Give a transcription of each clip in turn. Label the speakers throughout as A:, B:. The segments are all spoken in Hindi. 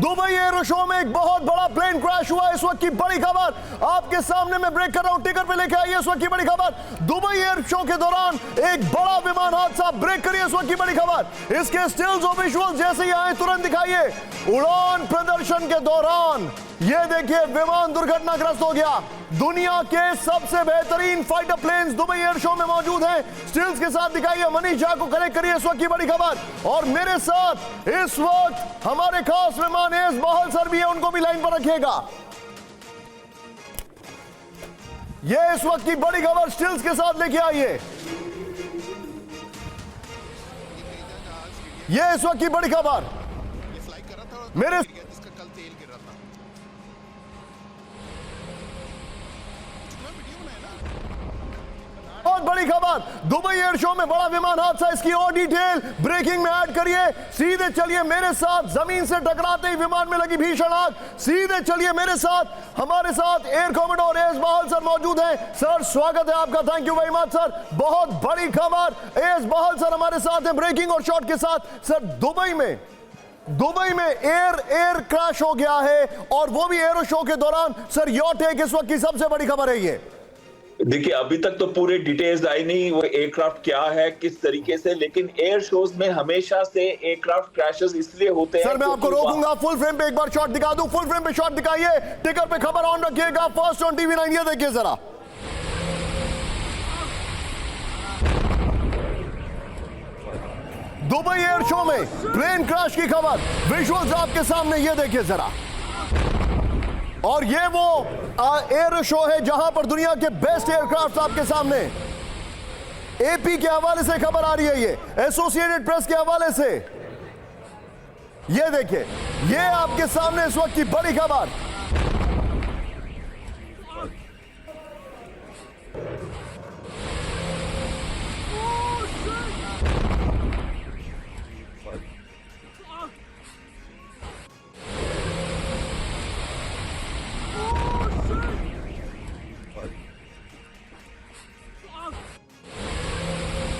A: दुबई एयर शो में एक बहुत बड़ा प्लेन क्रैश हुआ। इस वक्त की बड़ी खबर आपके सामने मैं ब्रेक कर रहा हूं, टिकर पे लेके आइए इस वक्त की बड़ी खबर। दुबई एयर शो के दौरान एक बड़ा विमान हादसा। ब्रेक करिए इस वक्त की बड़ी खबर। इसके स्टिल्स और विजुअल्स जैसे ही आए तुरंत दिखाइए। उड़ान प्रदर्शन के दौरान ये देखिए विमान दुर्घटनाग्रस्त हो गया। दुनिया के सबसे बेहतरीन fighter planes Dubai air show में मौजूद हैं। स्टिल्स के साथ दिखाइए। मनीष झा को कनेक्ट करिए इस वक्त की बड़ी खबर। और मेरे साथ इस वक्त हमारे खास मेहमान एस बहल सर भी है, उनको भी लाइन पर रखिएगा। ये इस वक्त की बड़ी खबर स्टिल्स के साथ लेके आइए। ये इस वक्त की बड़ी खबर मेरे बहुत बड़ी खबर। दुबई एयर शो में बड़ा विमान हादसा। इसकी और डिटेल ब्रेकिंग में ऐड करिए। सीधे चलिए मेरे साथ। जमीन से टकराते ही विमान में लगी भीषण आग। सीधे चलिए मेरे साथ। हमारे साथ एयर कॉमोडोर एस बहल सर मौजूद हैं। सर स्वागत है आपका। Thank you very much sir. बहुत बड़ी खबर। एस बहल सर हमारे साथ हैं ब्रेकिंग और शॉट के साथ। सर दुबई में एयर क्रैश हो गया है और वो भी एयर शो के दौरान। सर योर टेक इस वक्त की सबसे बड़ी खबर है ये।
B: देखिए अभी तक तो पूरे डिटेल्स आई नहीं वो एयरक्राफ्ट क्या है किस तरीके से, लेकिन एयर शोज में हमेशा से एयरक्राफ्ट क्रैशेस इसलिए होते हैं।
A: सर मैं आपको रोकूंगा। फुल फ्रेम पे एक बार शॉट दिखा दूं। फुल फ्रेम पे शॉट दिखाइए। टिकर पे खबर ऑन रखिएगा। फर्स्ट ऑन टीवी 9 ये देखिए जरा। दुबई एयर शो में प्लेन क्रैश की खबर। विजुअल्स आपके सामने ये देखिए जरा। और ये वो एयर शो है जहां पर दुनिया के बेस्ट एयरक्राफ्ट आपके सामने। एपी के हवाले से खबर आ रही है, ये एसोसिएटेड प्रेस के हवाले से। ये देखिए, ये आपके सामने इस वक्त की बड़ी खबर।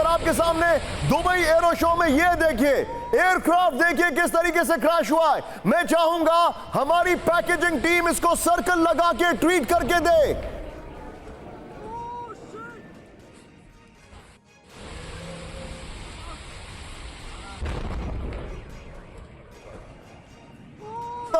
A: आपके सामने दुबई एरो शो में ये देखिए एयरक्राफ्ट, देखिए किस तरीके से क्रैश हुआ है। मैं चाहूंगा हमारी पैकेजिंग टीम इसको सर्कल लगा के ट्वीट करके दे।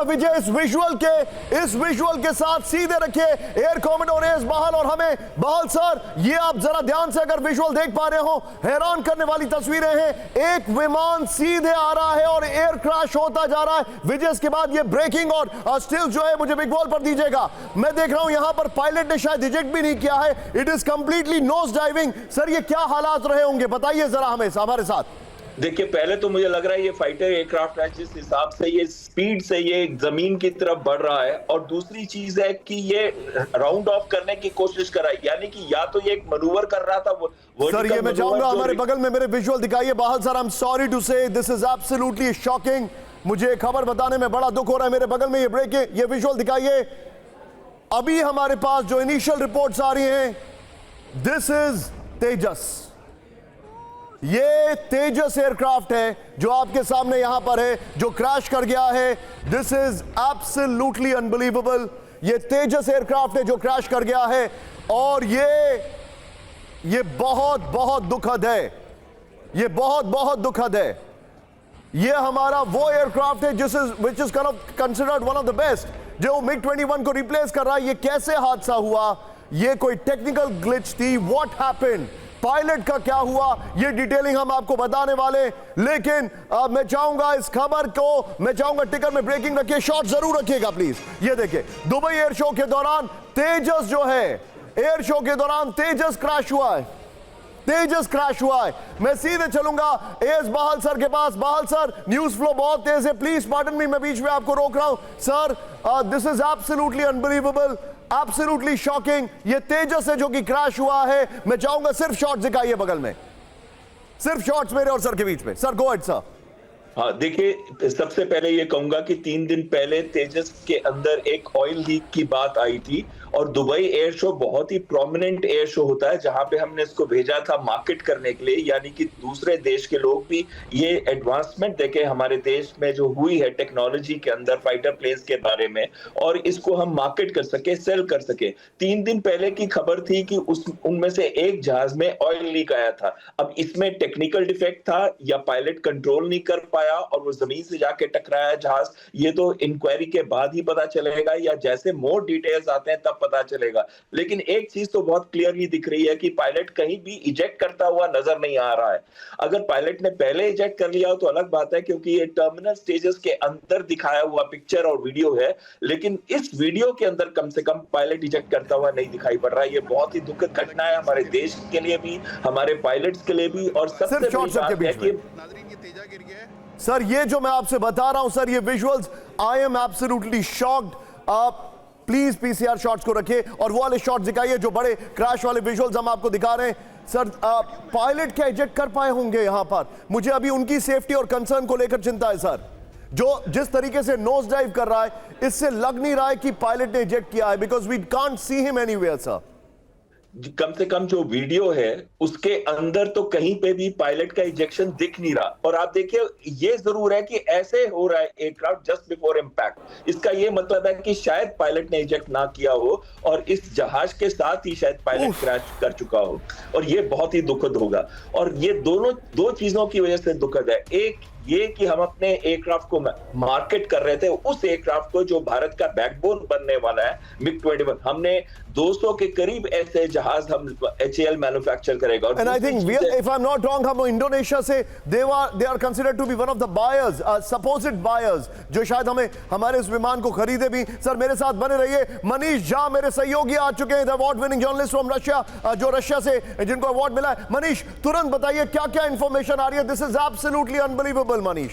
A: विजय इस विजुअल के साथ सीधे रखिए एयर कॉमोडोर एस बहल। और हमें बहल सर, ये आप जरा ध्यान से अगर विजुअल देख पा रहे हो, हैरान करने वाली तस्वीरें हैं। एक विमान सीधे आ रहा है और एयर क्रैश होता जा रहा है। विजय इसके बाद ये ब्रेकिंग और स्टिल जो है मुझे बिग बॉल पर दीजिएगा। मैं देख रहा हूं यहां पर पायलट ने शायद इजेक्ट भी नहीं किया है। It is completely nose diving. Sir ये क्या हालात रहे होंगे, बताइए जरा हमें हमारे साथ।
B: देखिए पहले तो मुझे लग रहा है ये फाइटर एयरक्राफ्ट है जिस हिसाब से ये स्पीड से ये जमीन की तरफ बढ़ रहा है, और दूसरी चीज है कि ये राउंड ऑफ करने की कोशिश कर रहा है, यानी कि या तो ये एक मनूवर कर रहा था वो।
A: सर ये मैं चाहूंगा हमारे बगल में मेरे विजुअल दिखाइए। Bahl sir, I am sorry to say this is absolutely shocking. मुझे खबर बताने में बड़ा दुख हो रहा है। मेरे बगल में ये ब्रेक, ये विजुअल दिखाइए। अभी हमारे पास जो इनिशियल रिपोर्ट्स आ रही हैं, दिस इज तेजस। ये तेजस एयरक्राफ्ट है जो आपके सामने यहां पर है, जो क्रैश कर गया है। This is absolutely unbelievable. ये तेजस एयरक्राफ्ट है जो क्रैश कर गया है और ये बहुत बहुत दुखद है। ये बहुत बहुत दुखद है। ये हमारा वो एयरक्राफ्ट है which is considered one of the best, जो MiG-21 को रिप्लेस कर रहा है। ये कैसे हादसा हुआ? ये कोई टेक्निकल ग्लिच थी? What happened? पायलट का क्या हुआ? ये डिटेलिंग हम आपको बताने वाले। लेकिन मैं चाहूंगा इस खबर को, मैं चाहूंगा टिकर में ब्रेकिंग रखिए, शॉट जरूर रखिएगा प्लीज। ये देखिए दुबई एयर शो के दौरान तेजस जो है, एयर शो के दौरान तेजस क्रैश हुआ है। तेजस क्रैश हुआ है। मैं सीधे चलूंगा एस बहल सर के पास। बहल सर, न्यूज फ्लो बहुत तेज है, प्लीज पार्डन मी, मैं बीच में आपको रोक रहा हूं। Sir this is absolutely unbelievable, absolutely shocking. ये तेजस है जो कि क्रैश हुआ है। मैं चाहूंगा सिर्फ शॉट्स दिखाइए बगल में, सिर्फ शॉट्स मेरे और सर के बीच में। Sir go ahead sir.
B: हाँ, देखिए सबसे पहले ये कहूंगा कि 3 दिन पहले तेजस के अंदर एक ऑयल लीक की बात आई थी और दुबई एयर शो बहुत ही प्रोमिनेंट एयर शो होता है जहां पे हमने इसको भेजा था मार्केट करने के लिए, यानी कि दूसरे देश के लोग भी ये एडवांसमेंट देखे हमारे देश में जो हुई है टेक्नोलॉजी के अंदर फाइटर प्लेन्स के बारे में, और इसको हम मार्केट कर सके, सेल कर सके। 3 दिन पहले की खबर थी कि उनमें से एक जहाज में ऑयल लीक आया था। अब इसमें टेक्निकल डिफेक्ट था या पायलट कंट्रोल नहीं कर पाया और वो जमीन से जाके टकराया जहाज, ये तो इंक्वायरी के बाद ही पता चलेगा या जैसे मोर डिटेल्स आते हैं तब पता चलेगा। लेकिन एक चीज तो बहुत क्लियरली दिख रही है कि पायलट कहीं भी इजेक्ट करता हुआ नजर नहीं आ रहा है। अगर पायलट ने पहले इजेक्ट कर लिया हो तो अलग बात है, क्योंकि ये टर्मिनल स्टेजेस के अंदर दिखाया हुआ पिक्चर और वीडियो है, लेकिन इस वीडियो के अंदर कम से कम पायलट इजेक्ट करता हुआ नहीं दिखाई पड़ रहा है। ये बहुत ही दुखद घटना है हमारे देश के लिए भी, हमारे पायलट्स के लिए भी, और सबसे बड़ी बात है कि
A: सर ये जो मैं आपसे बता रहा हूं सर, ये visuals, I am absolutely shocked. आप प्लीज पीसीआर शॉट्स को रखिए और वो वाले शॉट्स दिखाइए जो बड़े क्रैश वाले विजुअल्स हम आपको दिखा रहे हैं। सर पायलट क्या इजेक्ट कर पाए होंगे यहां पर? मुझे अभी उनकी सेफ्टी और कंसर्न को लेकर चिंता है सर। जो जिस तरीके से नोज डाइव कर रहा है, इससे लग नहीं रहा है कि पायलट ने इजेक्ट किया है, because we can't see him anywhere sir.
B: कम से कम जो वीडियो है उसके अंदर तो कहीं पे भी पायलट का इजेक्शन दिख नहीं रहा। और आप देखिए ये जरूर है कि ऐसे हो रहा है एयरक्राफ्ट जस्ट बिफोर इंपैक्ट, इसका ये मतलब है कि शायद पायलट ने इजेक्ट ना किया हो और इस जहाज के साथ ही शायद पायलट क्रैश कर चुका हो, और ये बहुत ही दुखद होगा। और ये दो चीजों की वजह से दुखद है। एक ये कि हम अपने एयरक्राफ्ट को मार्केट कर रहे थे, उस एयरक्राफ्ट को जो भारत का बैकबोन बनने वाला है मिग 21, हमने 200 के करीब ऐसे जहाज हम HAL मैन्युफैक्चर करेगा।
A: And I think if I'm not wrong, हम इंडोनेशिया से they are considered to be one of the buyers, supposed buyers, जो शायद हमें हमारे इस विमान को खरीदे भी। सर मेरे साथ बने रहिए। मनीष झा मेरे सहयोगी आ चुके हैं, award winning journalist from Russia, जो रशिया से जिनको अवार्ड मिला है। मनीष तुरंत बताइए क्या क्या इंफॉर्मेशन आ रही है? This is absolutely unbelievable Manish.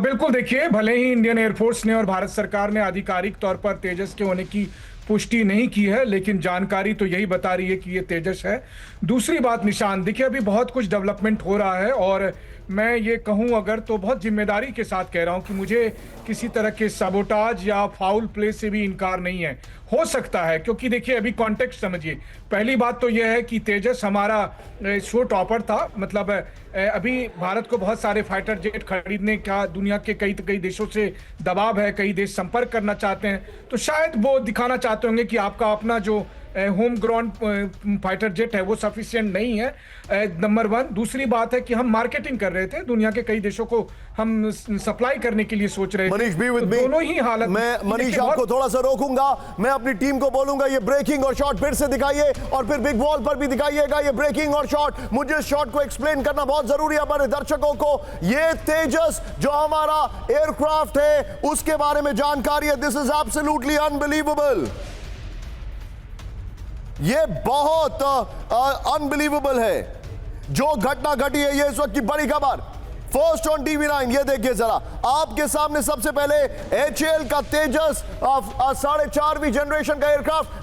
C: बिल्कुल, देखिए भले ही इंडियन एयरफोर्स ने और भारत सरकार ने आधिकारिक तौर पर तेजस के होने की पुष्टि नहीं की है, लेकिन जानकारी तो यही बता रही है कि ये तेजस है। दूसरी बात निशान, देखिए अभी बहुत कुछ डेवलपमेंट हो रहा है और मैं ये कहूं अगर तो बहुत जिम्मेदारी के साथ कह रहा हूं कि मुझे किसी तरह के सबोटाज या फाउल प्ले से भी इनकार नहीं है। हो सकता है, क्योंकि देखिए अभी कॉन्टेक्स्ट समझिए। पहली बात तो यह है कि तेजस हमारा शो टॉपर था, मतलब अभी भारत को बहुत सारे फाइटर जेट खरीदने का दुनिया के कई देशों से दबाव है, कई देश संपर्क करना चाहते हैं, तो शायद वो दिखाना चाहते होंगे कि आपका अपना जो होम ग्राउंड फाइटर जेट है वो सफिशिएंट नहीं है, नंबर 1। दूसरी बात है कि हम मार्केटिंग कर रहे थे, दुनिया के कई देशों को हम सप्लाई करने के लिए सोच रहे थे।
A: मनीष बी विद मी,
C: दोनों ही हालत।
A: मैं मनीष आपको थोड़ा सा रोकूंगा, मैं अपनी टीम को बोलूंगा ये ब्रेकिंग और शॉट फिर से दिखाइए और फिर बिग वॉल पर भी दिखाइएगा ये ब्रेकिंग और शॉट। मुझे इस शॉट को एक्सप्लेन करना बहुत जरूरी है हमारे दर्शकों को। ये तेजस जो हमारा एयरक्राफ्ट है उसके बारे में जानकारी है। दिस इज एब्सोल्युटली अनबिलीवेबल, ये बहुत अनबिलीवेबल है जो घटना घटी है। ये इस वक्त की बड़ी खबर फर्स्ट ऑन TV9। ये देखिए जरा आपके सामने सबसे पहले HAL का तेजस 4.5वीं जनरेशन का एयरक्राफ्ट